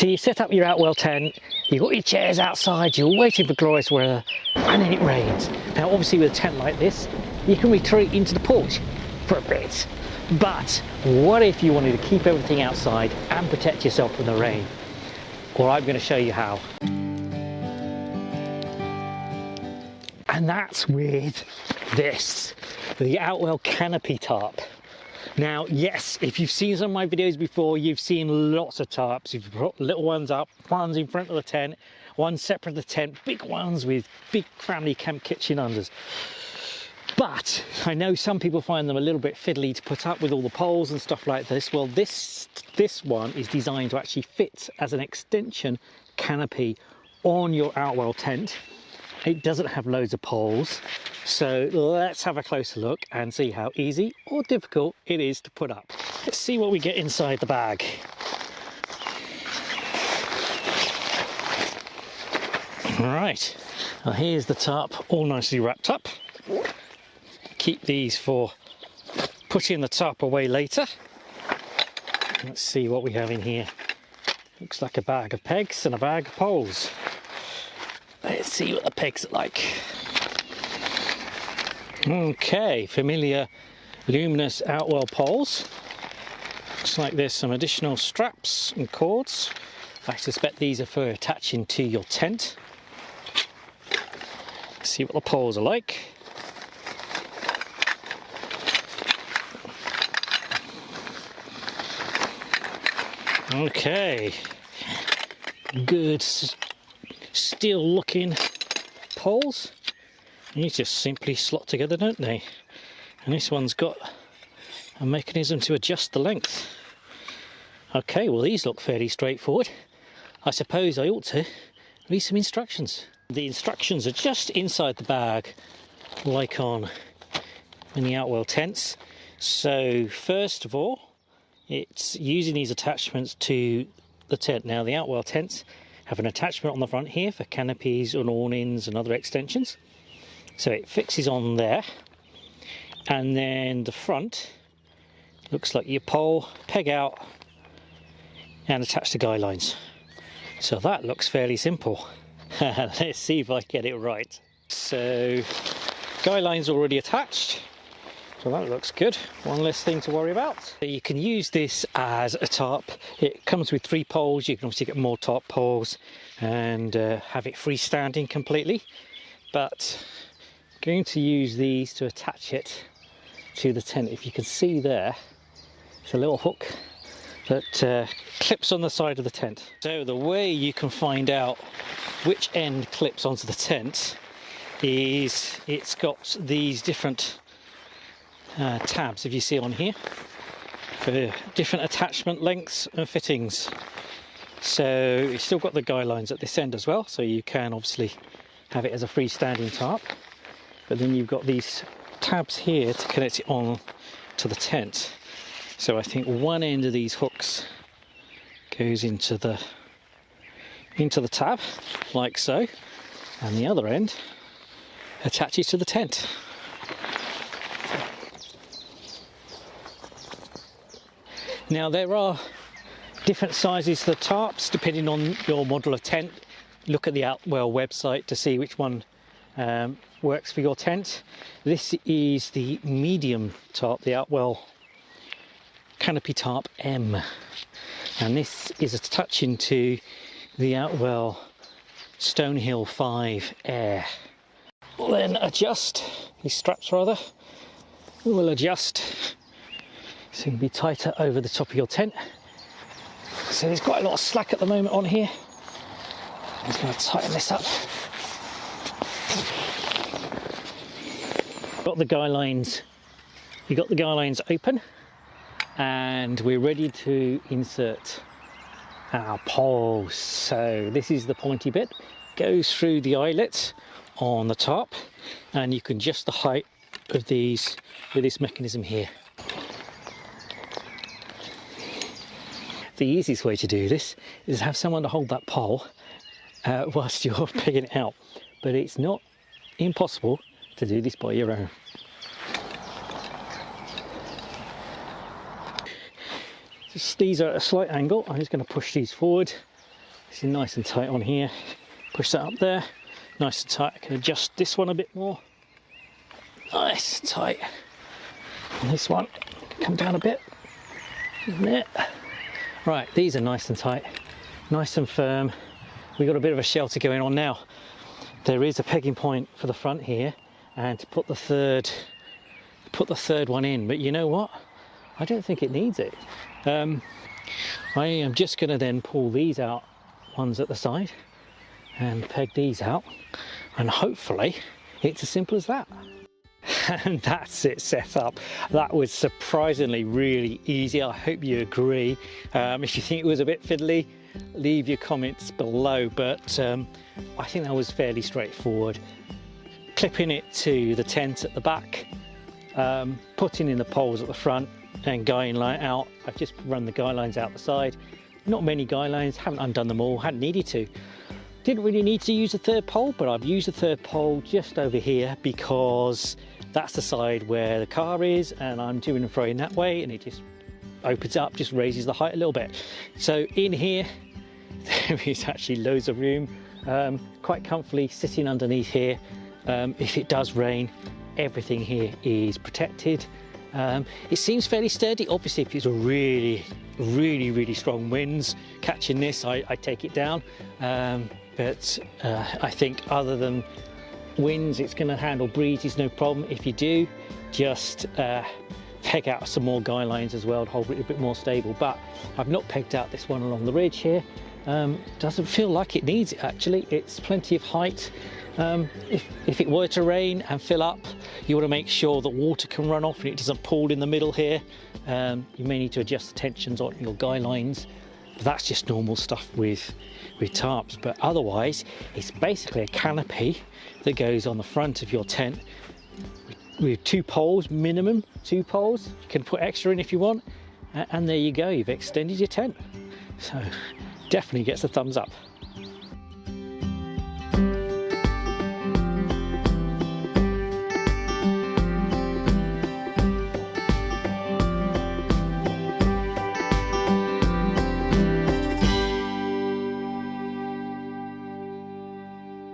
So you set up your Outwell tent, you've got your chairs outside, you're waiting for glorious weather, and then it rains. Now obviously with a tent like this, you can retreat into the porch for a bit. But what if you wanted to keep everything outside and protect yourself from the rain? Well, I'm going to show you how. And that's with this, the Outwell Canopy Tarp. Now, yes, if you've seen some of my videos before, you've seen lots of tarps. You've put little ones up, ones in front of the tent, ones separate the tent, big ones with big family camp kitchen unders. But I know some people find them a little bit fiddly to put up with all the poles and stuff like this. Well, this one is designed to actually fit as an extension canopy on your Outwell tent. It doesn't have loads of poles, so let's have a closer look and see how easy or difficult it is to put up. Let's see what we get inside the bag. Right, well, here's the tarp all nicely wrapped up. Keep these for putting the tarp away later. Let's see what we have in here. Looks like a bag of pegs and a bag of poles. Let's see what the pegs are like. Okay, familiar luminous Outwell poles. Looks like there's some additional straps and cords. I suspect these are for attaching to your tent. Let's see what the poles are like. Okay, good steel looking poles. These just simply slot together, don't they? And this one's got a mechanism to adjust the length. Okay, well these look fairly straightforward. I suppose I ought to read some instructions. The instructions are just inside the bag, like on in the Outwell tents. So first of all, it's using these attachments to the tent. Now the Outwell tents have an attachment on the front here for canopies and awnings and other extensions. So it fixes on there. And then the front looks like your pole, peg out and attach the guy lines. So that looks fairly simple. Let's see if I get it right. So guy lines already attached. So that looks good. One less thing to worry about. You can use this as a tarp. It comes with 3 poles. You can obviously get more tarp poles and have it freestanding completely. But I'm going to use these to attach it to the tent. If you can see there, it's a little hook that clips on the side of the tent. So the way you can find out which end clips onto the tent is it's got these different tabs, if you see on here, for different attachment lengths and fittings. So you've still got the guy lines at this end as well, so you can obviously have it as a freestanding tarp, but then you've got these tabs here to connect it on to the tent. So I think one end of these hooks goes into the tab like so, and the other end attaches to the tent. Now there are different sizes for the tarps depending on your model of tent. Look at the Outwell website to see which one works for your tent. This is the medium tarp, the Outwell Canopy Tarp M, and this is attaching to the Outwell Stonehill 5 Air. We'll then adjust these straps, rather. We will adjust so it can be tighter over the top of your tent. So there's quite a lot of slack at the moment on here. I'm just going to tighten this up. Got the guy lines. You got the guy lines open, and we're ready to insert our poles. So this is the pointy bit. Goes through the eyelet on the tarp, and you can adjust the height of these with this mechanism here. The easiest way to do this is have someone to hold that pole whilst you're pegging it out, but it's not impossible to do this by your own. These are at a slight angle. I'm just going to push these forward This is nice and tight on here. Push that up there, nice and tight. I can adjust this one a bit more. Nice and tight. And this one, come down a bit. There. Right, these are nice and tight, nice and firm. We've got a bit of a shelter going on now. There is a pegging point for the front here, and to put the third one in, but you know what? I don't think it needs it. I am just going to then pull these out, ones at the side, and peg these out, and hopefully it's as simple as that. And that's it set up. That was surprisingly really easy. I hope you agree. If you think it was a bit fiddly, leave your comments below, but I think that was fairly straightforward. Clipping it to the tent at the back, putting in the poles at the front, and guying line out. I've just run the guy lines out the side. Not many guy lines, haven't undone them all, hadn't needed to. Didn't really need to use a third pole, but I've used a third pole just over here because that's the side where the car is, and I'm doing and throwing that way, and it just opens up, just raises the height a little bit. So in here, there is actually loads of room, quite comfortably sitting underneath here. If it does rain, everything here is protected. It seems fairly sturdy. Obviously, if it's really strong winds catching this, I take it down. But I think other than winds, it's going to handle breezes no problem. If you do, just peg out some more guy lines as well to hold it a bit more stable. But I've not pegged out this one along the ridge here. Doesn't feel like it needs it actually. It's plenty of height. If it were to rain and fill up, you want to make sure that water can run off and it doesn't pool in the middle here. You may need to adjust the tensions on your guy lines. That's just normal stuff with tarps, but otherwise it's basically a canopy that goes on the front of your tent with 2 poles, minimum 2 poles. You can put extra in if you want, and there you go, you've extended your tent. So definitely gets a thumbs up.